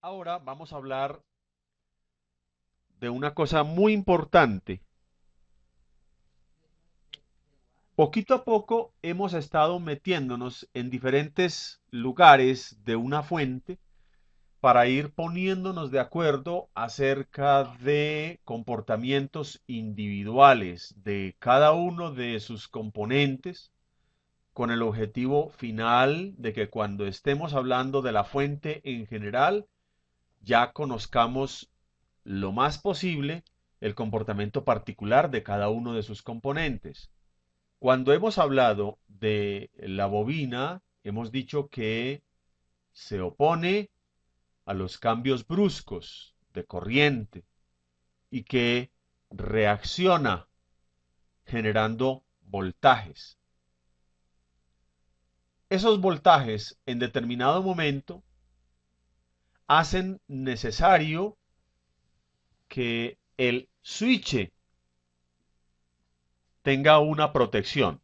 Ahora vamos a hablar de una cosa muy importante. Poquito a poco hemos estado metiéndonos en diferentes lugares de una fuente para ir poniéndonos de acuerdo acerca de comportamientos individuales de cada uno de sus componentes, con el objetivo final de que cuando estemos hablando de la fuente en general, ya conozcamos lo más posible el comportamiento particular de cada uno de sus componentes. Cuando hemos hablado de la bobina, hemos dicho que se opone a los cambios bruscos de corriente y que reacciona generando voltajes. Esos voltajes en determinado momento hacen necesario que el switch tenga una protección.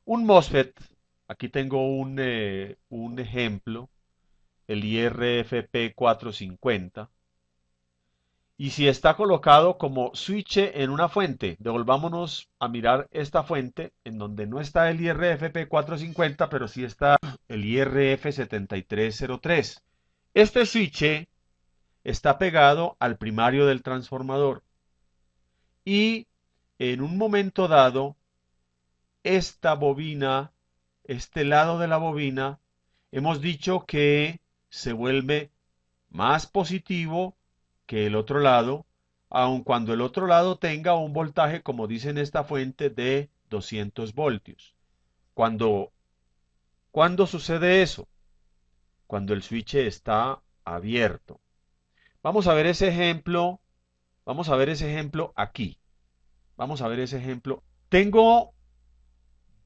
Un MOSFET, aquí tengo un ejemplo, el IRFP 450, y si está colocado como switch en una fuente, devolvámonos a mirar esta fuente en donde no está el IRFP 450, pero sí está el IRF 7303. Este switch está pegado al primario del transformador y en un momento dado esta bobina, este lado de la bobina, hemos dicho que se vuelve más positivo que el otro lado, aun cuando el otro lado tenga un voltaje, como dice en esta fuente, de 200 voltios. Cuando, ¿Cuándo sucede eso? Cuando el switch está abierto. Vamos a ver ese ejemplo, vamos a ver ese ejemplo aquí. Vamos a ver ese ejemplo. Tengo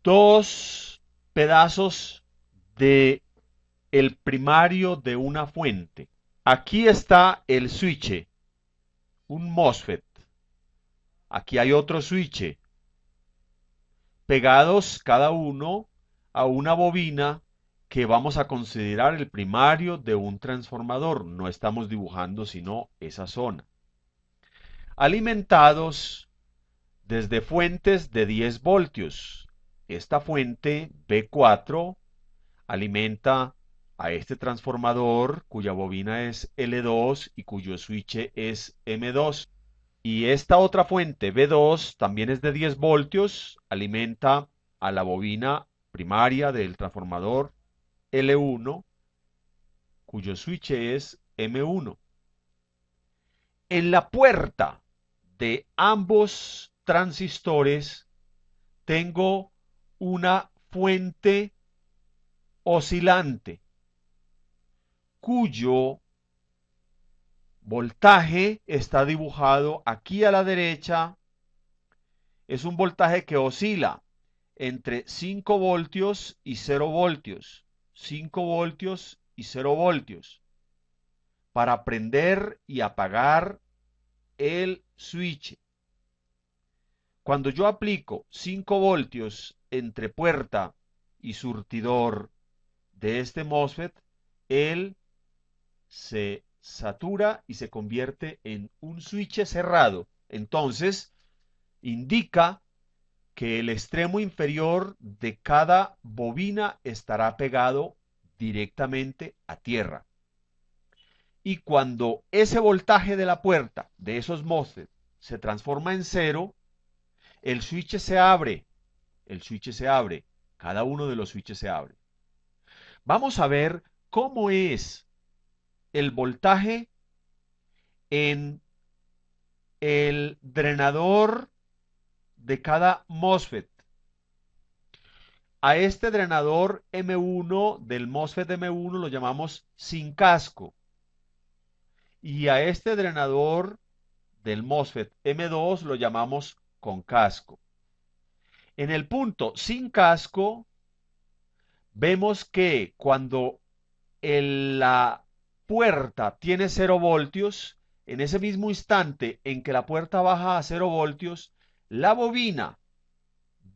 dos pedazos de el primario de una fuente. Aquí está el switch, un MOSFET. Aquí hay otro switch, pegados cada uno a una bobina que vamos a considerar el primario de un transformador. No estamos dibujando sino esa zona. Alimentados desde fuentes de 10 voltios. Esta fuente B4 alimenta a este transformador cuya bobina es L2 y cuyo switch es M2. Y esta otra fuente B2 también es de 10 voltios, alimenta a la bobina primaria del transformador L1 cuyo switch es M1. En la puerta de ambos transistores tengo una fuente oscilante cuyo voltaje está dibujado aquí a la derecha. Es un voltaje que oscila entre 5 voltios y 0 voltios. 5 voltios y 0 voltios. Para prender y apagar el switch. Cuando yo aplico 5 voltios entre puerta y surtidor de este MOSFET, él se satura y se convierte en un switch cerrado. Entonces, indica que el extremo inferior de cada bobina estará pegado directamente a tierra. Y cuando ese voltaje de la puerta de esos MOSFET se transforma en cero, el switch se abre. El switch se abre. Cada uno de los switches se abre. Vamos a ver cómo es el voltaje en el drenador de cada MOSFET. A este drenador M1 del MOSFET M1 lo llamamos sin casco. Y a este drenador del MOSFET M2 lo llamamos con casco. En el punto sin casco, vemos que cuando la puerta tiene 0 voltios, en ese mismo instante en que la puerta baja a 0 voltios, la bobina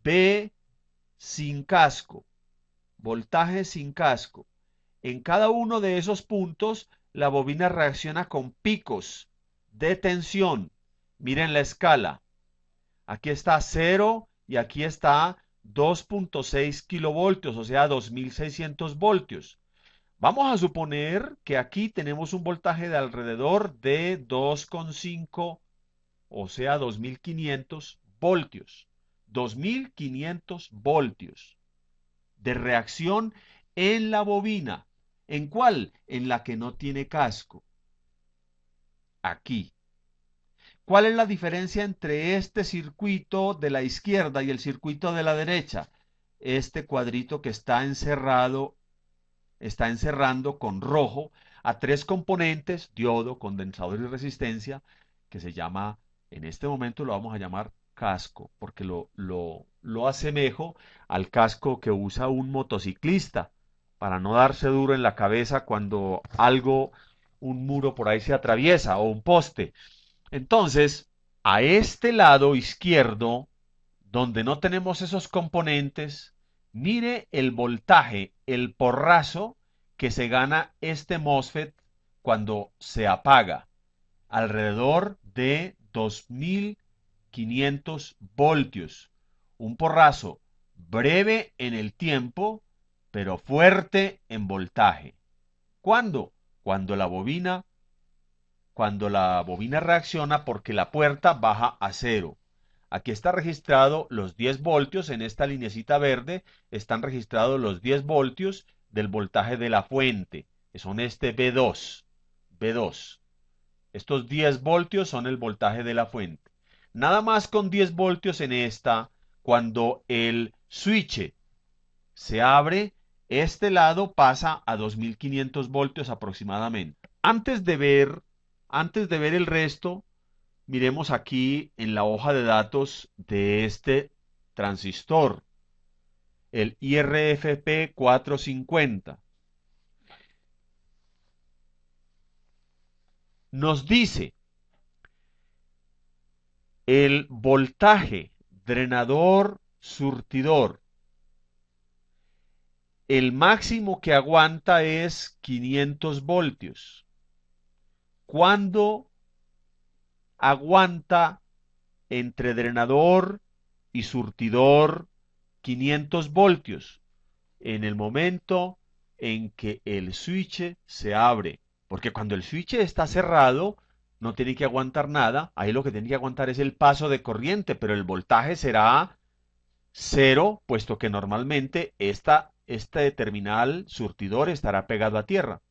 B sin casco, voltaje sin casco, en cada uno de esos puntos la bobina reacciona con picos de tensión. Miren la escala. Aquí está 0 y aquí está 2.6 kilovoltios, o sea, 2600 voltios. Vamos a suponer que aquí tenemos un voltaje de alrededor de 2,5, o sea, 2500 voltios. 2500 voltios de reacción en la bobina. ¿En cuál? En la que no tiene casco. Aquí. ¿Cuál es la diferencia entre este circuito de la izquierda y el circuito de la derecha? Este cuadrito que está encerrando con rojo a tres componentes, diodo, condensador y resistencia, que se llama, en este momento lo vamos a llamar casco, porque lo asemejo al casco que usa un motociclista para no darse duro en la cabeza cuando algo, un muro por ahí se atraviesa o un poste. Entonces, a este lado izquierdo, donde no tenemos esos componentes, mire el voltaje, el porrazo que se gana este MOSFET cuando se apaga, alrededor de 2500 voltios. Un porrazo breve en el tiempo, pero fuerte en voltaje. ¿Cuándo? Cuando la bobina reacciona porque la puerta baja a cero. Aquí está registrado los 10 voltios, en esta linecita verde están registrados los 10 voltios del voltaje de la fuente, que son este B2. B2. Estos 10 voltios son el voltaje de la fuente. Nada más con 10 voltios en esta, cuando el switch se abre, este lado pasa a 2500 voltios aproximadamente. Antes de ver el resto, miremos aquí en la hoja de datos de este transistor, el IRFP 450. Nos dice el voltaje drenador surtidor. El máximo que aguanta es 500 voltios. ¿Cuándo aguanta entre drenador y surtidor 500 voltios? En el momento en que el switch se abre. Porque cuando el switch está cerrado, no tiene que aguantar nada. Ahí lo que tiene que aguantar es el paso de corriente, pero el voltaje será cero, puesto que normalmente este terminal surtidor estará pegado a tierra.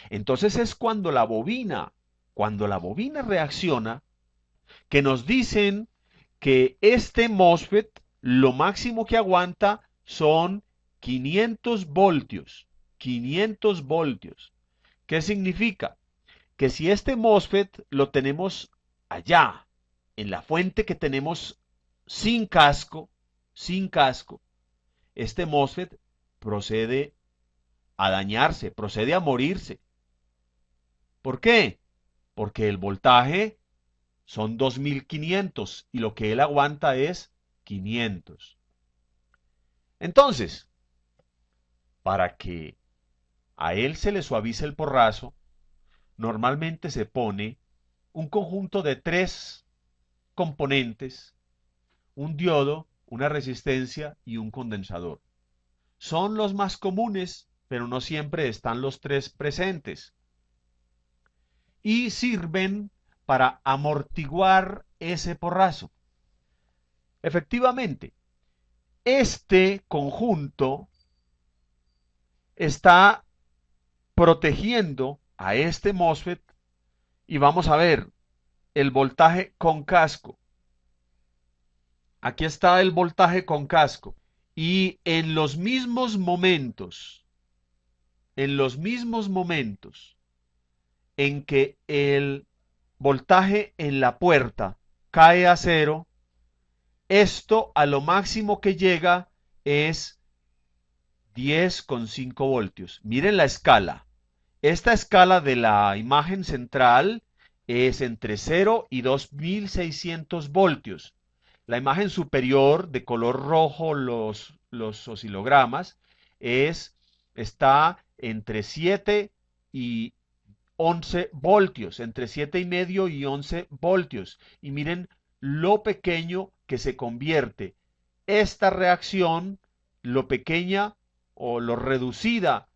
Entonces es cuando la bobina reacciona, que nos dicen que este MOSFET lo máximo que aguanta son 500 voltios. 500 voltios. ¿Qué significa? Que si este MOSFET lo tenemos allá, en la fuente que tenemos sin casco, este MOSFET procede a dañarse, procede a morirse. ¿Por qué? Porque el voltaje son 2500 y lo que él aguanta es 500. Entonces, para que a él se le suavice el porrazo, normalmente se pone un conjunto de tres componentes, un diodo, una resistencia y un condensador. Son los más comunes, pero no siempre están los tres presentes. Y sirven para amortiguar ese porrazo. Efectivamente, este conjunto está protegiendo a este MOSFET y vamos a ver el voltaje con casco. Aquí está el voltaje con casco. Y en los mismos momentos en que el voltaje en la puerta cae a cero, esto a lo máximo que llega es 10,5 voltios. Miren la escala. Esta escala de la imagen central es entre 0 y 2600 voltios. La imagen superior de color rojo, los oscilogramas, está entre 7 y 11 voltios, entre 7,5 y 11 voltios. Y miren lo pequeño que se convierte esta reacción, lo pequeña o lo reducida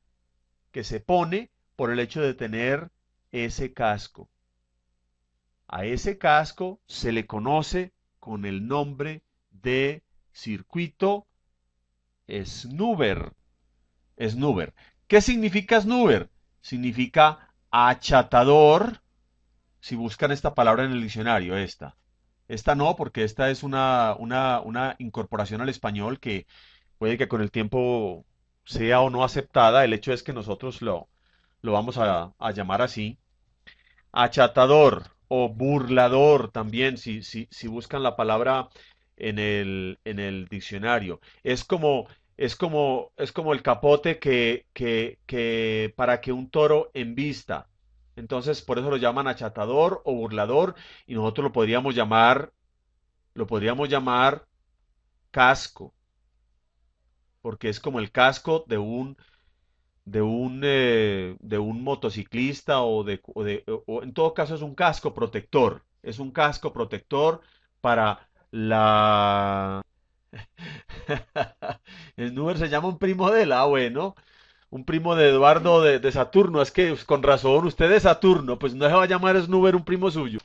que se pone por el hecho de tener ese casco. A ese casco se le conoce con el nombre de circuito Snubber. Snubber. ¿Qué significa Snubber? Significa achatador. Si buscan esta palabra en el diccionario, esta. Esta no, porque esta es una incorporación al español que puede que con el tiempo sea o no aceptada. El hecho es que nosotros lo vamos a llamar así. Achatador o burlador también, si buscan la palabra en el diccionario. Es como el capote que para que un toro embista. Entonces, por eso lo llaman achatador o burlador y nosotros lo podríamos llamar casco, porque es como el casco de un motociclista o en todo caso es un casco protector. Es un casco protector para la... El Nuber se llama un primo de él, bueno, un primo de Eduardo de Saturno. Es que con razón, usted es Saturno, pues no se va a llamar Snuber un primo suyo.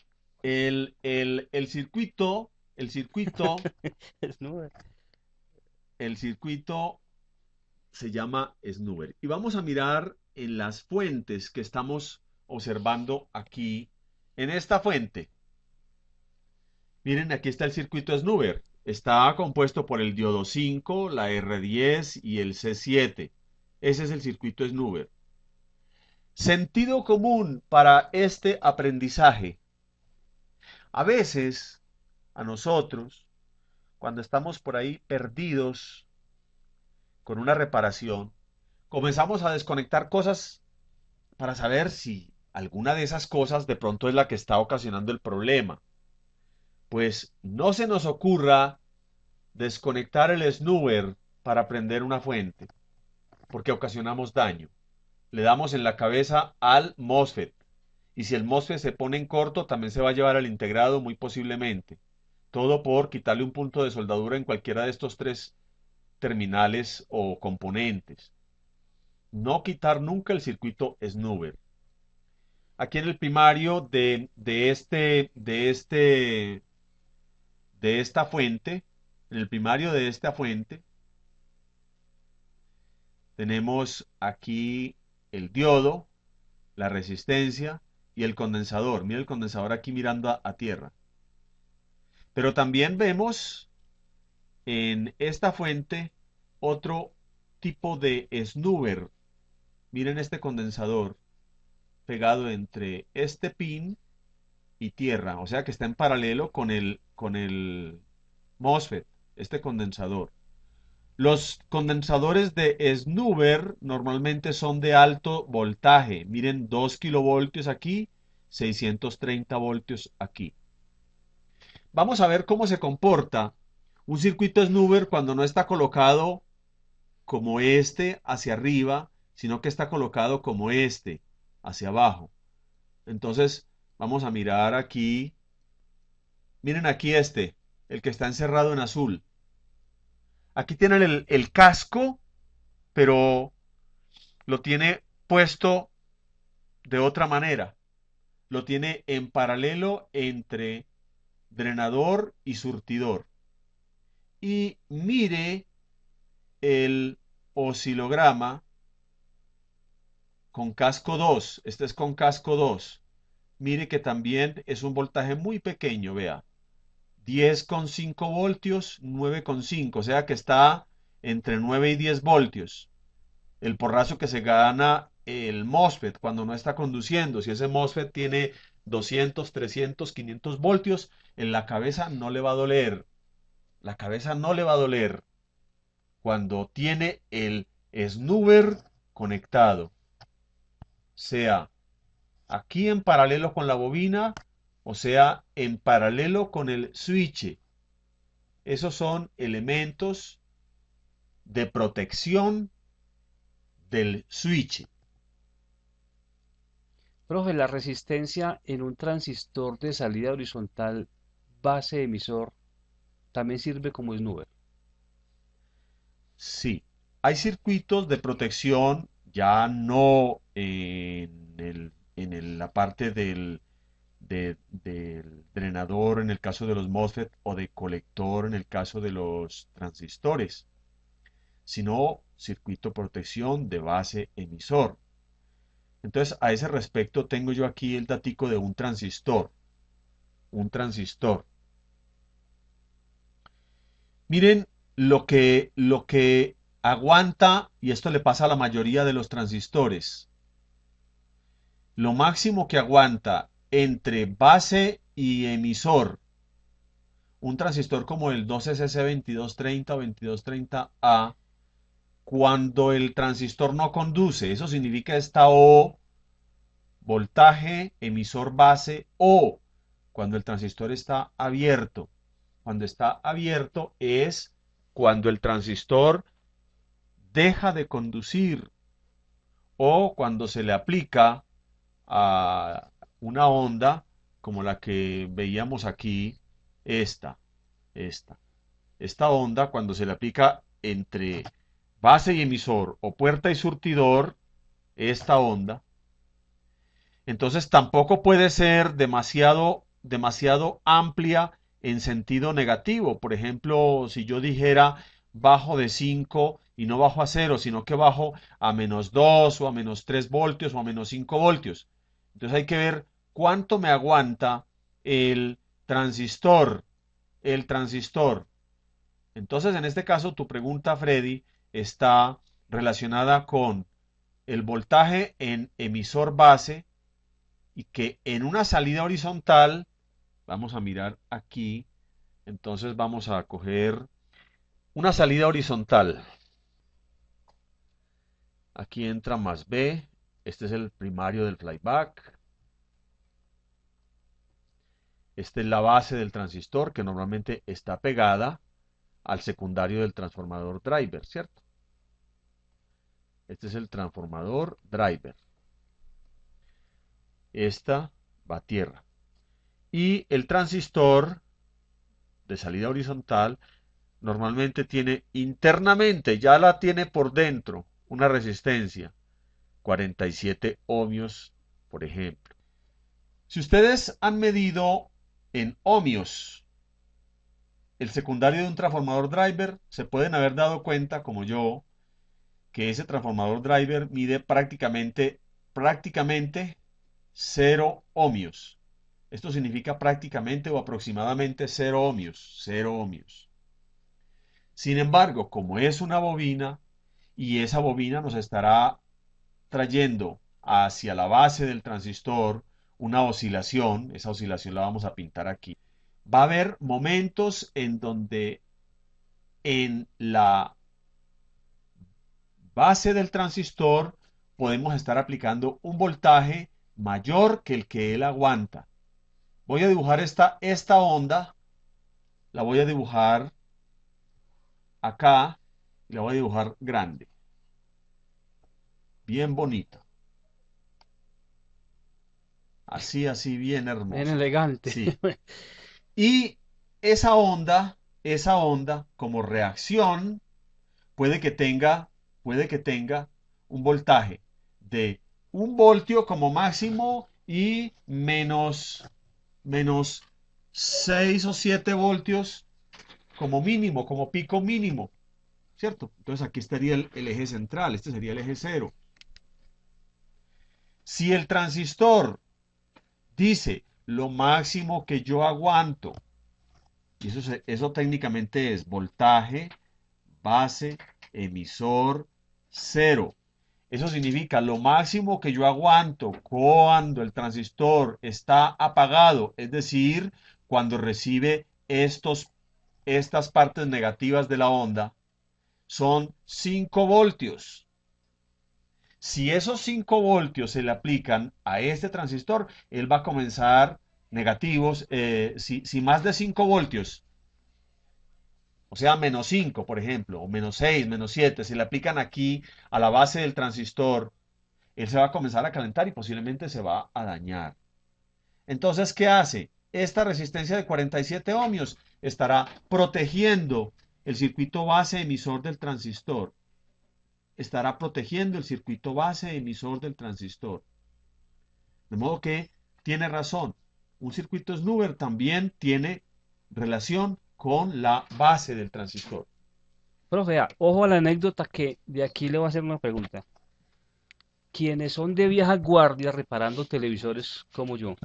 Snubber. El circuito se llama Snubber. Y vamos a mirar en las fuentes que estamos observando aquí. En esta fuente, miren, aquí está el circuito Snubber. Está compuesto por el diodo 5, la R10 y el C7. Ese es el circuito Snubber. Sentido común para este aprendizaje. A veces, a nosotros, cuando estamos por ahí perdidos con una reparación, comenzamos a desconectar cosas para saber si alguna de esas cosas de pronto es la que está ocasionando el problema. Pues no se nos ocurra desconectar el snoozer para prender una fuente, porque ocasionamos daño. Le damos en la cabeza al MOSFET. Y si el MOSFET se pone en corto, también se va a llevar al integrado muy posiblemente. Todo por quitarle un punto de soldadura en cualquiera de estos tres terminales o componentes. No quitar nunca el circuito snoozer. Aquí en el primario de esta fuente, en el primario de esta fuente, tenemos aquí el diodo, la resistencia y el condensador. Mira el condensador aquí mirando a tierra. Pero también vemos en esta fuente otro tipo de snoozer. Miren este condensador pegado entre este pin y tierra, o sea que está en paralelo con el MOSFET, este condensador. Los condensadores de snoozer normalmente son de alto voltaje. Miren, 2 kilovoltios aquí, 630 voltios aquí. Vamos a ver cómo se comporta un circuito snoozer cuando no está colocado como este hacia arriba, sino que está colocado como este hacia abajo. Entonces, vamos a mirar aquí. Miren aquí el que está encerrado en azul. Aquí tienen el casco, pero lo tiene puesto de otra manera. Lo tiene en paralelo entre drenador y surtidor. Y mire el oscilograma con casco 2. Este es con casco 2. Mire que también es un voltaje muy pequeño, vea. 10,5 voltios, 9,5, o sea que está entre 9 y 10 voltios. El porrazo que se gana el MOSFET cuando no está conduciendo. Si ese MOSFET tiene 200, 300, 500 voltios, en la cabeza no le va a doler. La cabeza no le va a doler cuando tiene el snoozer conectado, sea aquí en paralelo con la bobina o sea en paralelo con el switch. Esos son elementos de protección del switch. Profe, la resistencia en un transistor de salida horizontal base emisor también sirve como snooper. Sí, hay circuitos de protección, ya no la parte del drenador en el caso de los MOSFET o de colector en el caso de los transistores, sino circuito de protección de base emisor. Entonces, a ese respecto tengo yo aquí el datico de un transistor. Un transistor. Miren lo que aguanta, y esto le pasa a la mayoría de los transistores. Lo máximo que aguanta entre base y emisor, un transistor como el 2SC2230 o 2230A, cuando el transistor no conduce, eso significa esta O, voltaje, emisor base, O, cuando el transistor está abierto. Cuando está abierto es cuando el transistor deja de conducir o cuando se le aplica a una onda como la que veíamos aquí, esta, esta. Esta onda cuando se le aplica entre base y emisor o puerta y surtidor, esta onda, entonces tampoco puede ser demasiado amplia en sentido negativo. Por ejemplo, si yo dijera bajo de 5 y no bajo a cero, sino que bajo a -2 o a -3 voltios o a -5 voltios. Entonces hay que ver cuánto me aguanta el transistor. El transistor. Entonces, en este caso, tu pregunta, Freddy, está relacionada con el voltaje en emisor base y que en una salida horizontal, vamos a mirar aquí, entonces vamos a coger una salida horizontal. Aquí entra más B, este es el primario del flyback, esta es la base del transistor que normalmente está pegada al secundario del transformador driver, ¿cierto? Este es el transformador driver. Esta va a tierra. Y el transistor de salida horizontal normalmente tiene internamente, ya la tiene por dentro, una resistencia, 47 ohmios, por ejemplo. Si ustedes han medido en ohmios el secundario de un transformador driver, se pueden haber dado cuenta, como yo, que ese transformador driver mide prácticamente 0 ohmios. Esto significa prácticamente o aproximadamente 0 ohmios, 0 ohmios. Sin embargo, como es una bobina y esa bobina nos estará trayendo hacia la base del transistor una oscilación, esa oscilación la vamos a pintar aquí, va a haber momentos en donde en la base del transistor podemos estar aplicando un voltaje mayor que el que él aguanta. Voy a dibujar esta onda, la voy a dibujar acá y la voy a dibujar grande, bien bonita, así, bien Bien hermosa. elegante. Sí. Y esa onda como reacción puede que tenga, puede que tenga un voltaje de 1 voltio como máximo y menos 6 o 7 voltios como mínimo, como pico mínimo, ¿cierto? Entonces aquí estaría el eje central, este sería el eje cero. Si el transistor dice lo máximo que yo aguanto, y eso técnicamente es voltaje, base, emisor, cero. Eso significa lo máximo que yo aguanto cuando el transistor está apagado, es decir, cuando recibe estas partes negativas de la onda, son 5 voltios. Si esos 5 voltios se le aplican a este transistor, él va a comenzar negativos. Si más de 5 voltios, o sea, -5, por ejemplo, o -6, -7, se le aplican aquí a la base del transistor, él se va a comenzar a calentar y posiblemente se va a dañar. Entonces, ¿qué hace? Esta resistencia de 47 ohmios estará protegiendo el circuito base emisor del transistor. Estará protegiendo el circuito base emisor del transistor. De modo que tiene razón. Un circuito snoover también tiene relación con la base del transistor. Profe, ojo a la anécdota que de aquí le voy a hacer una pregunta. Quienes son de vieja guardia reparando televisores como yo,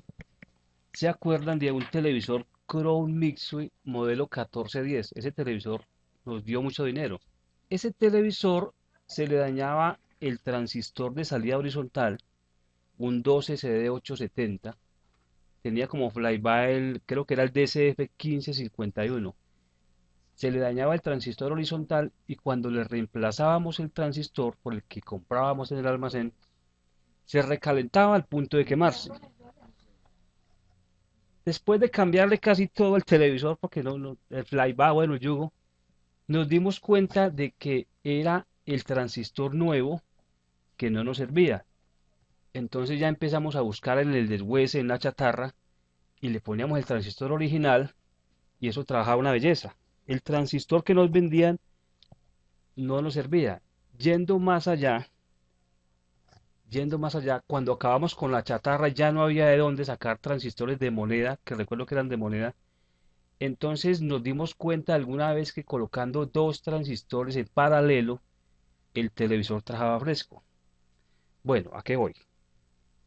¿se acuerdan de un televisor Crown Mixway modelo 1410? Ese televisor nos dio mucho dinero. Ese televisor se le dañaba el transistor de salida horizontal, un 12CD870. Tenía como flyby, creo que era el DCF1551. Se le dañaba el transistor horizontal y cuando le reemplazábamos el transistor por el que comprábamos en el almacén, se recalentaba al punto de quemarse. Después de cambiarle casi todo el televisor, porque el flyby, bueno, el yugo, nos dimos cuenta de que era el transistor nuevo que no nos servía. Entonces ya empezamos a buscar en el deshuese, en la chatarra, y le poníamos el transistor original y eso trabajaba una belleza. El transistor que nos vendían no nos servía. Yendo más allá, Yendo más allá, cuando acabamos con la chatarra ya no había de dónde sacar transistores de moneda, que recuerdo que eran de moneda. Entonces nos dimos cuenta alguna vez que colocando dos transistores en paralelo, el televisor trabajaba fresco. Bueno, ¿a qué voy?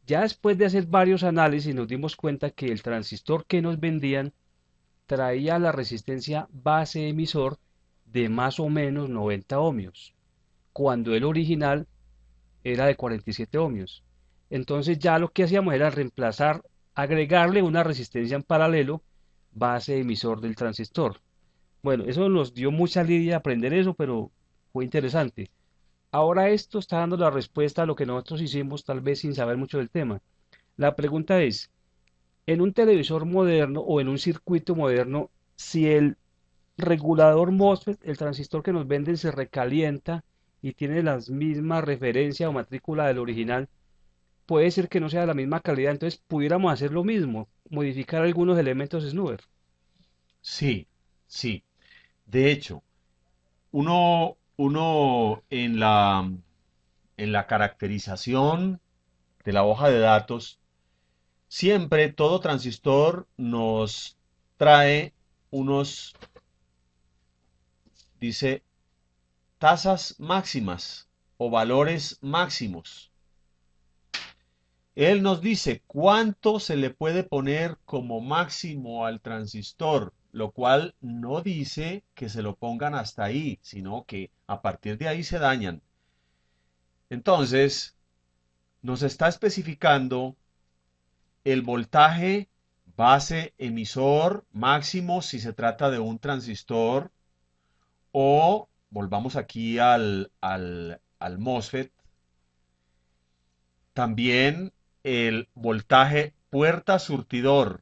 Ya después de hacer varios análisis nos dimos cuenta que el transistor que nos vendían traía la resistencia base emisor de más o menos 90 ohmios, cuando el original era de 47 ohmios. Entonces ya lo que hacíamos era reemplazar, agregarle una resistencia en paralelo, base emisor del transistor. Bueno, eso nos dio mucha lidia aprender eso, pero fue interesante. Ahora esto está dando la respuesta a lo que nosotros hicimos, tal vez sin saber mucho del tema. La pregunta es, en un televisor moderno o en un circuito moderno, si el regulador MOSFET, el transistor que nos venden, se recalienta y tiene la misma referencia o matrícula del original, puede ser que no sea de la misma calidad, entonces pudiéramos hacer lo mismo, modificar algunos elementos Snoover. Sí, sí. De hecho, uno en la caracterización de la hoja de datos, siempre todo transistor nos trae unos, dice, tasas máximas o valores máximos. Él nos dice cuánto se le puede poner como máximo al transistor, lo cual no dice que se lo pongan hasta ahí, sino que a partir de ahí se dañan. Entonces, nos está especificando el voltaje base emisor máximo si se trata de un transistor o volvamos aquí al MOSFET. También el voltaje puerta surtidor.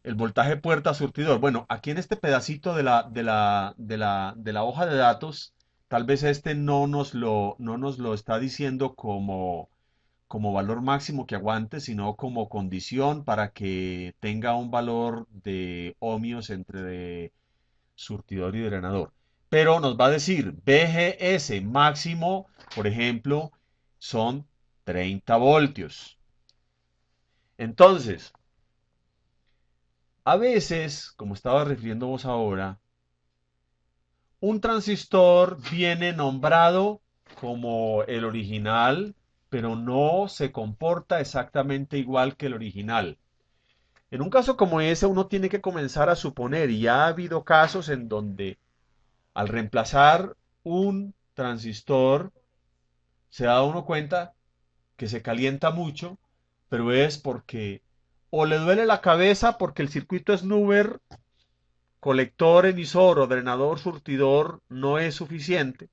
El voltaje puerta surtidor. Bueno, aquí en este pedacito de la hoja de datos, tal vez este no nos lo está diciendo como valor máximo que aguante, sino como condición para que tenga un valor de ohmios entre de surtidor y drenador. Pero nos va a decir BGS máximo, por ejemplo, son 30 voltios. Entonces, a veces, como estaba refiriendo vos ahora, un transistor viene nombrado como el original, pero no se comporta exactamente igual que el original. En un caso como ese, uno tiene que comenzar a suponer, y ya ha habido casos en donde al reemplazar un transistor, se da uno cuenta que se calienta mucho, pero es porque o le duele la cabeza porque el circuito snoover, colector, emisor o drenador surtidor no es suficiente,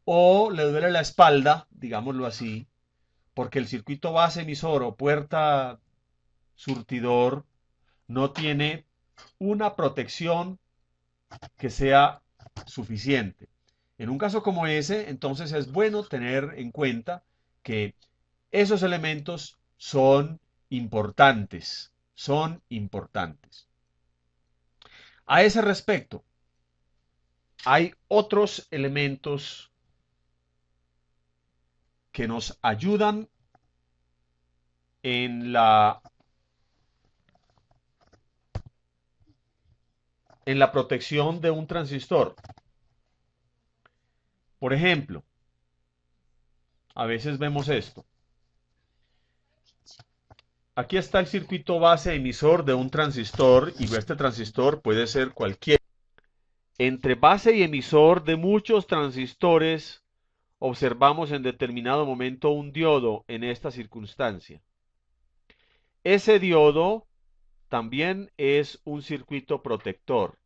o le duele la espalda, digámoslo así, porque el circuito base emisor o puerta surtidor no tiene una protección que sea suficiente. En un caso como ese, entonces es bueno tener en cuenta que esos elementos son importantes, son importantes. A ese respecto, hay otros elementos que nos ayudan en la protección de un transistor. Por ejemplo, a veces vemos esto. Aquí está el circuito base emisor de un transistor y este transistor puede ser cualquier. Entre base y emisor de muchos transistores observamos en determinado momento un diodo en esta circunstancia. Ese diodo también es un circuito protector.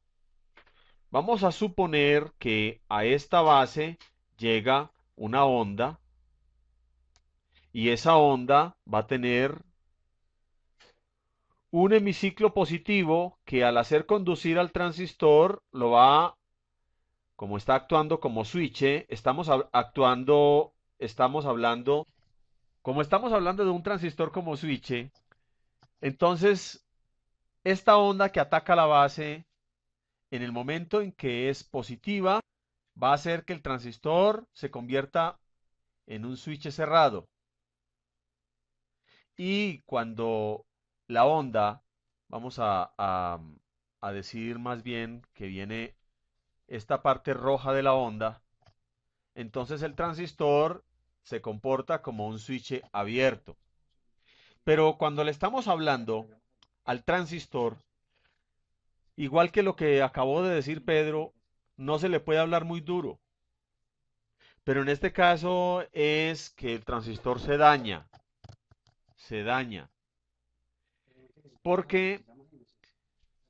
Vamos a suponer que a esta base llega una onda y esa onda va a tener un hemiciclo positivo que al hacer conducir al transistor lo va, como está actuando como switch, como estamos hablando de un transistor como switch, entonces esta onda que ataca la base en el momento en que es positiva va a hacer que el transistor se convierta en un switch cerrado. Y cuando la onda, vamos a decir más bien que viene esta parte roja de la onda, entonces el transistor se comporta como un switch abierto. Pero cuando le estamos hablando al transistor, igual que lo que acabó de decir Pedro, no se le puede hablar muy duro. Pero en este caso es que el transistor se daña, porque,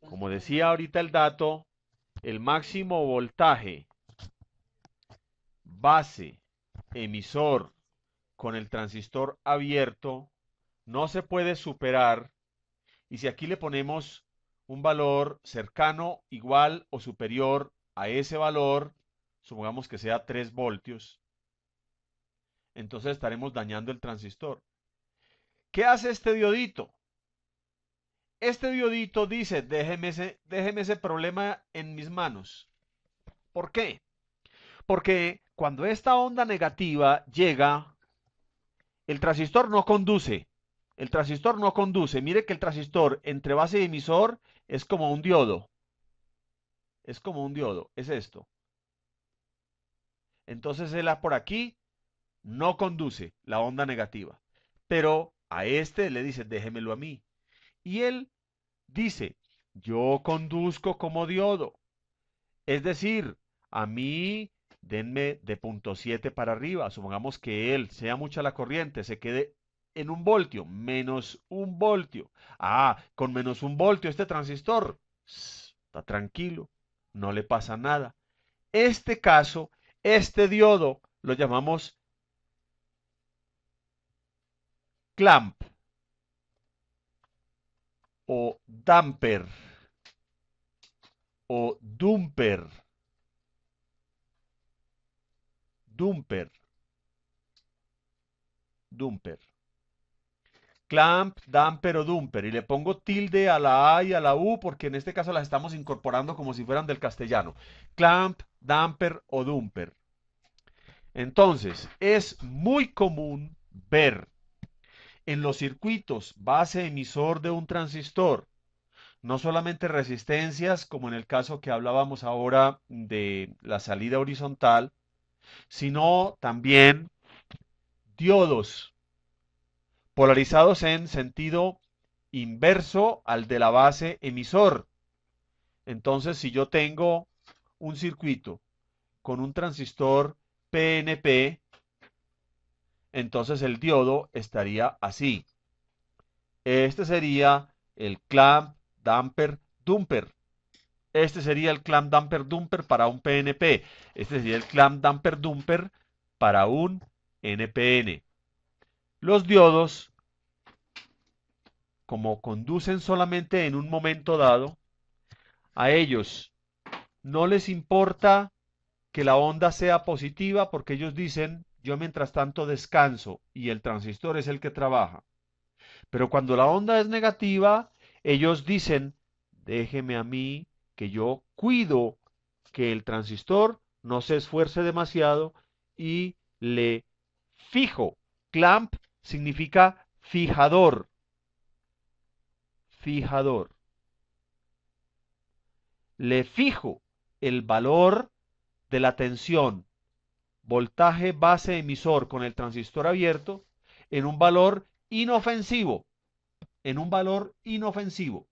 como decía ahorita el dato, el máximo voltaje base emisor con el transistor abierto no se puede superar y si aquí le ponemos un valor cercano, igual o superior a ese valor, supongamos que sea 3 voltios, entonces estaremos dañando el transistor. ¿Qué hace este diodito? Este diodito dice, déjeme ese problema en mis manos. ¿Por qué? Porque cuando esta onda negativa llega, el transistor no conduce. El transistor no conduce. Mire que el transistor entre base y emisor es como un diodo. Es como un diodo. Es esto. Entonces él por aquí no conduce la onda negativa. Pero a este le dice, déjemelo a mí. Y él dice, yo conduzco como diodo. Es decir, a mí denme de 0.7 para arriba. Supongamos que él, sea mucha la corriente, se quede en 1 voltio, -1 voltio. Ah, con -1 voltio este transistor está tranquilo, no le pasa nada. Este caso, este diodo, lo llamamos clamp o damper o dumper. Dumper. Dumper. Clamp, damper o dumper. Y le pongo tilde a la A y a la U porque en este caso las estamos incorporando como si fueran del castellano. Clamp, damper o dumper. Entonces, es muy común ver en los circuitos base emisor de un transistor, no solamente resistencias, como en el caso que hablábamos ahora de la salida horizontal, sino también diodos polarizados en sentido inverso al de la base emisor. Entonces, si yo tengo un circuito con un transistor PNP, entonces el diodo estaría así. Este sería el clamp damper dumper. Este sería el clamp damper dumper para un PNP. Este sería el clamp damper dumper para un NPN. Los diodos, como conducen solamente en un momento dado, a ellos no les importa que la onda sea positiva porque ellos dicen, yo mientras tanto descanso y el transistor es el que trabaja. Pero cuando la onda es negativa, ellos dicen, déjeme a mí que yo cuido que el transistor no se esfuerce demasiado y le fijo. Clamp significa fijador, fijador. Le fijo el valor de la tensión, voltaje base emisor con el transistor abierto en un valor inofensivo, en un valor inofensivo.